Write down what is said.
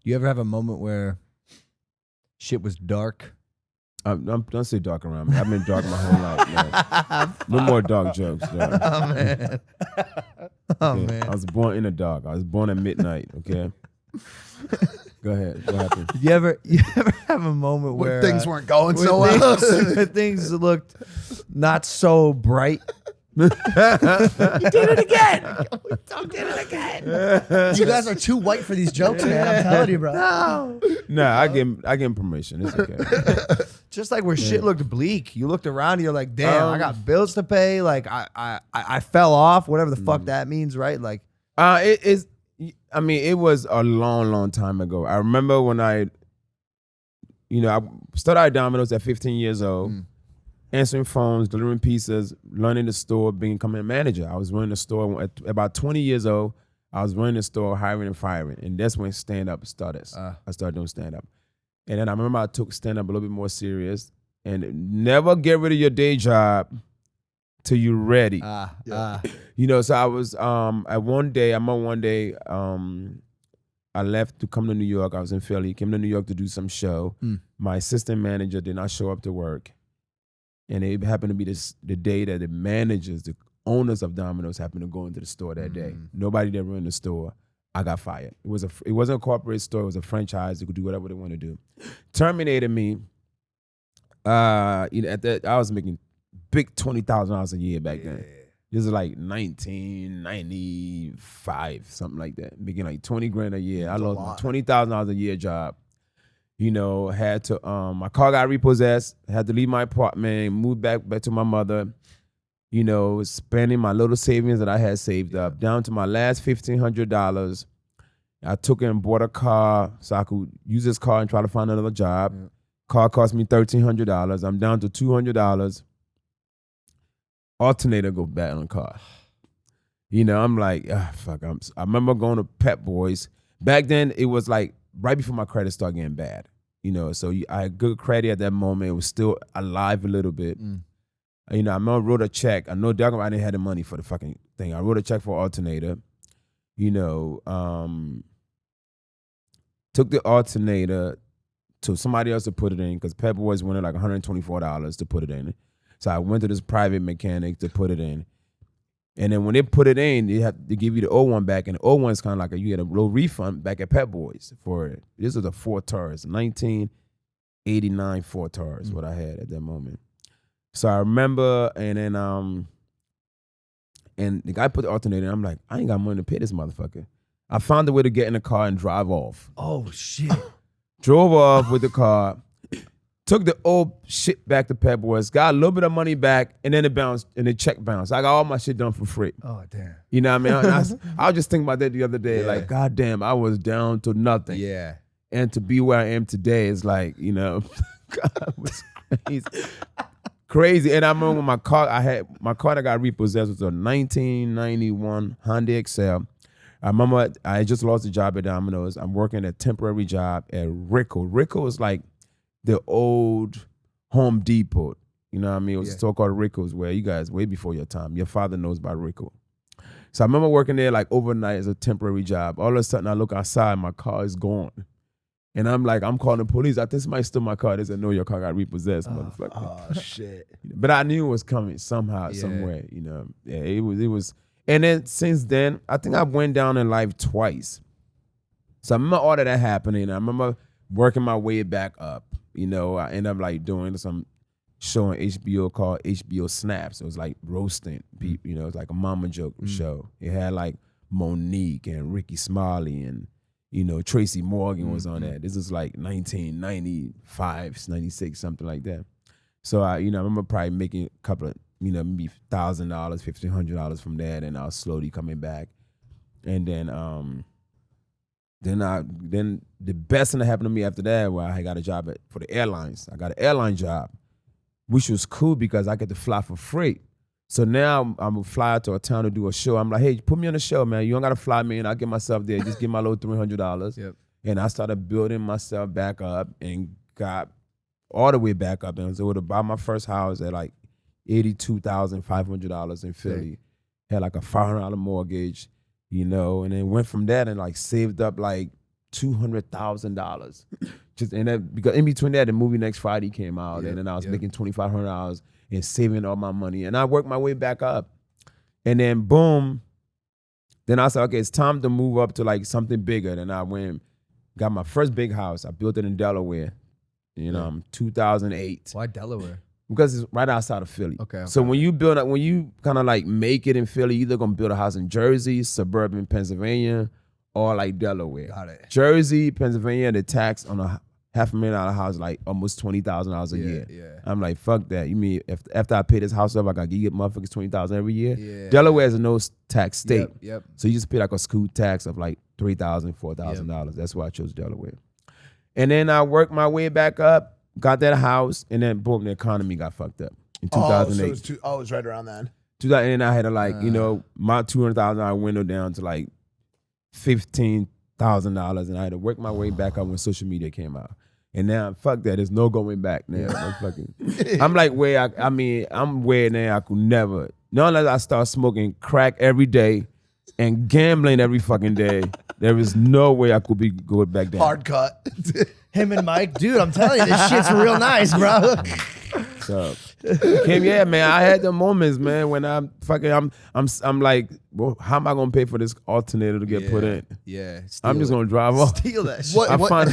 You ever have a moment where shit was dark? Don't say dark around me. I've been dark my whole life. Man. No more dark jokes. Dog. Oh man. Oh Okay? man. I was born in the dark. I was born at midnight. Okay. Go ahead. What happened? You ever have a moment where things weren't going so when well? when things looked not so bright? You did it again. Don't did it again. You guys are too white for these jokes, man. I'm telling you, bro. Nah, I give him permission. It's okay. Just like where shit looked bleak. You looked around and you're like, damn, I got bills to pay. Like I fell off, whatever the fuck that means, right? Like It is. I mean, it was a long, long time ago. I remember when I started at Domino's at 15 years old. Answering phones, delivering pizzas, learning the store, becoming a manager. I was running the store at about 20 years old. I was running the store, hiring and firing. And that's when stand-up started. I started doing stand-up. And then I remember I took stand-up a little bit more serious. And never get rid of your day job till you're ready. So I was, one day, I left to come to New York. I was in Philly, came to New York to do some show. My assistant manager did not show up to work. And it happened to be the day that the managers, the owners of Domino's happened to go into the store that day. Nobody that ran the store. I got fired. It wasn't a corporate store. It was a franchise. They could do whatever they want to do. Terminated me. At that I was making big $20,000 a year back then. This is like 1995, something like that. Making like 20 grand a year. I lost my $20,000 a year job. Had to my car got repossessed, had to leave my apartment, move back to my mother, spending my little savings that I had saved up, down to my last $1,500. I took it and bought a car so I could use this car and try to find another job. Car cost me $1,300. I'm down to $200. Alternator go bad on the car. I'm like, fuck. I remember going to Pep Boys. Back then, it was like right before my credit started getting bad. So I had good credit at that moment. It was still alive a little bit. I remember I wrote a check. I know I didn't have the money for the fucking thing. I wrote a check for alternator. Took the alternator to somebody else to put it in because Pep Boys wanted like $124 to put it in. So I went to this private mechanic to put it in. And then when they put it in, they have to give you the old one back. And the old one's kind of like you get a little refund back at Pep Boys for it. This was a Ford Taurus, 1989 Ford Taurus, what I had at that moment. So I remember, and then and the guy put the alternator in. I'm like, I ain't got money to pay this motherfucker. I found a way to get in the car and drive off. oh shit. Drove off with the car. Took the old shit back to Pep Boys, got a little bit of money back, and then it bounced, and the check bounced. I got all my shit done for free. Oh damn. You know what I mean? I was just thinking about that the other day. Like, God damn, I was down to nothing. Yeah. And to be where I am today is like, God, it was crazy. Crazy. And I remember when my car that got repossessed was a 1991 Honda Excel. I remember I just lost a job at Domino's. I'm working a temporary job at Rickle. Rickle is like the old Home Depot. You know what I mean? It was a store called Rickle's where you guys, way before your time, your father knows about Rickle. So I remember working there like overnight as a temporary job. All of a sudden I look outside, my car is gone. And I'm like, I'm calling the police. I think somebody stole my car. They said, no, your car got repossessed, motherfucker. Oh, shit. But I knew it was coming somehow, somewhere, Yeah, it was. And then since then, I think I went down in life twice. So I remember all of that happening. I remember working my way back up. I ended up like doing some show on HBO called HBO Snaps. It was like roasting people, it was like a mama joke show. It had like Monique and Ricky Smiley and, Tracy Morgan was on that. This is like 1995, 96, something like that. So I remember probably making a couple of, maybe $1,000, $1,500 from that, and I was slowly coming back. And then the best thing that happened to me after that, where I got a job for the airlines. I got an airline job, which was cool because I get to fly for free. So now I'm a fly out to a town to do a show. I'm like, hey, put me on the show, man. You don't got to fly me in. I'll get myself there. Just give my little $300. Yep. And I started building myself back up and got all the way back up. And I was able to buy my first house at like $82,500 in Philly. Had like a $500 mortgage, and then went from that and like saved up like $200,000. Just and that because in between that, the movie Next Friday came out, Yep, and then I was yep. making $2,500 and saving all my money, and I worked my way back up, and then boom, then I said, okay, it's time to move up to like something bigger. Then I went, got my first big house. I built it in Delaware, 2008. Why Delaware? Because it's right outside of Philly. Okay. So when you build up, when you kind of like make it in Philly, you're either gonna build a house in Jersey, suburban Pennsylvania, or like Delaware. Got it. Jersey, Pennsylvania, the tax on a $500,000 house like almost $20,000 a year. Yeah. I'm like, fuck that. You mean if after I pay this house up, I gotta give motherfuckers $20,000 every year? Yeah. Delaware is a no tax state. Yep. So you just pay like a school tax of like $3,000, $4,000. That's why I chose Delaware. And then I worked my way back up, got that house, and then boom, the economy got fucked up in 2008. It was right around then. And I had to like, my $200,000 window down to like $15,000, and I had to work my way back up when social media came out. And now, fuck that. There's no going back now. I'm like where I'm where now I could never. Not unless I start smoking crack every day and gambling every fucking day. There is no way I could be going back down. Hard cut. Him and Mike, dude, I'm telling you, this shit's real nice, bro. So, yeah, man, I had the moments, man, when I'm like, well, how am I gonna pay for this alternator to get put in? Yeah. I'm just gonna drive off. Steal that shit. I find